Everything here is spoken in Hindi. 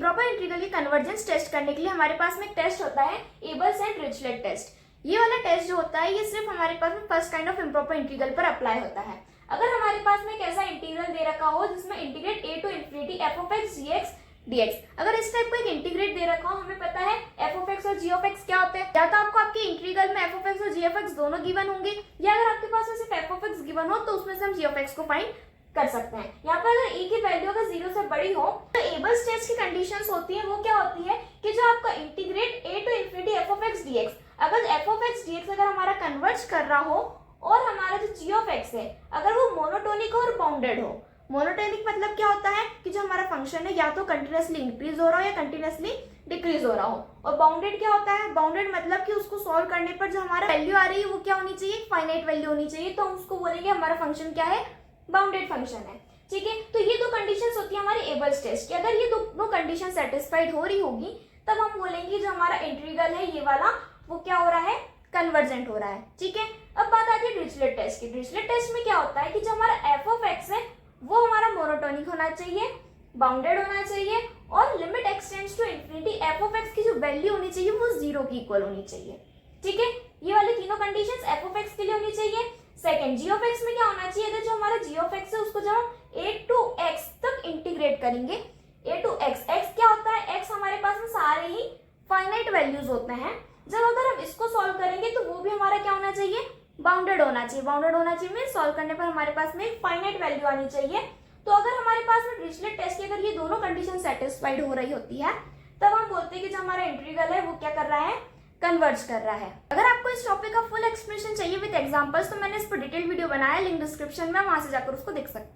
इम्प्रॉपर इंटीग्रल की कन्वर्जेंस टेस्ट करने के लिए हमारे पास में एक टेस्ट होता है एबल्स एंड डिरिचलेट टेस्ट। ये वाला टेस्ट जो होता है ये सिर्फ हमारे पास में first kind of improper integral पर अप्लाई होता है। अगर हमारे पास में एक ऐसा इंटीग्रल दे रखा हो जिसमें integrate a to infinity f of x dx dx, अगर इस टाइप का एक इंटीग्रेट दे रखा हो, हमें पता है f ऑफ x और g ऑफ x क्या होते हैं। या तो आपको आपके इंटीग्रल में f ऑफ x और g ऑफ x दोनों गिवन होंगे, या अगर आपके पास में सिर्फ f ऑफ x गिवन हो तो उसमें से हम g ऑफ x को फाइंड कर सकते हैं। यहाँ पर अगर e की वैल्यू अगर 0 से बड़ी हो तो एबल्स टेस्ट की कंडीशंस होती है, वो क्या होती है कि जो आपका integrate a to infinity f of x dx, अगर f ऑफ x dx अगर हमारा कन्वर्ज कर रहा हो और हमारा जो g ऑफ x है अगर वो मोनोटोनिक हो और बाउंडेड हो। मोनोटोनिक मतलब क्या होता है कि जो हमारा फंक्शन है या तो कंटिन्यूअसली इंक्रीज हो रहा हो या कंटिन्यूअसली डिक्रीज हो रहा हो। और बाउंडेड क्या होता है, बाउंडेड मतलब कि उसको सॉल्व करने पर जो हमारा वैल्यू आ रही है वो क्या होनी चाहिए, फाइनाइट वैल्यू होनी चाहिए। तो हम उसको बोलेंगे हमारा फंक्शन क्या है, बाउंडेड फंक्शन है। ठीक है, तो ये दो कंडीशंस होती है हमारी एबल्स टेस्ट की। अगर ये दो कंडीशन सेटिस्फाइड हो रही होगी तब हम बोलेंगे जो हमारा इंटीग्रल है ये वाला वो क्या हो रहा है, कन्वर्जेंट हो रहा है। ठीक है, अब बात आती है डिरिचलेट टेस्ट की। डिरिचलेट टेस्ट में क्या होता है कि जो हमारा f ऑफ x है वो हमारा मोनोटोनिक होना चाहिए, बाउंडेड होना चाहिए और limit extends to infinity f of x की जो वैल्यू होनी चाहिए वो 0 की इक्वल होनी चाहिए। ठीक है, ये वाली तीनों कंडीशंस f ऑफ x के लिए होनी चाहिए। सेकंड, g ऑफ x में क्या होना चाहिए, अगर जो हमारा g ऑफ x है उसको जब हम a टू x तक इंटीग्रेट करेंगे, a टू x, x क्या होता है, x हमारे पास में सारे ही फाइनाइट वैल्यूज होते हैं। जब अगर हम इसको सॉल्व करेंगे तो वो भी हमारा क्या होना चाहिए, बाउंडेड होना चाहिए। बाउंडेड होना चाहिए मींस सॉल्व करने पर हमारे पास में फाइनाइट वैल्यू आनी चाहिए। तो अगर हमारे पास में डिरिचलेट टेस्ट की अगर ये दोनों कंडीशन सेटिस्फाइड हो रही होती है तब हम बोलते हैं कि जो हमारा इंटीग्रल है वो क्या कर रहा है, कन्वर्ज कर रहा है। अगर आपको इस टॉपिक का फुल एक्सप्लेनेशन चाहिए विद एग्जांपल्स तो मैंने इस पर डिटेल वीडियो बनाया, लिंक डिस्क्रिप्शन में, वहां से जाकर उसको देख सकते हैं।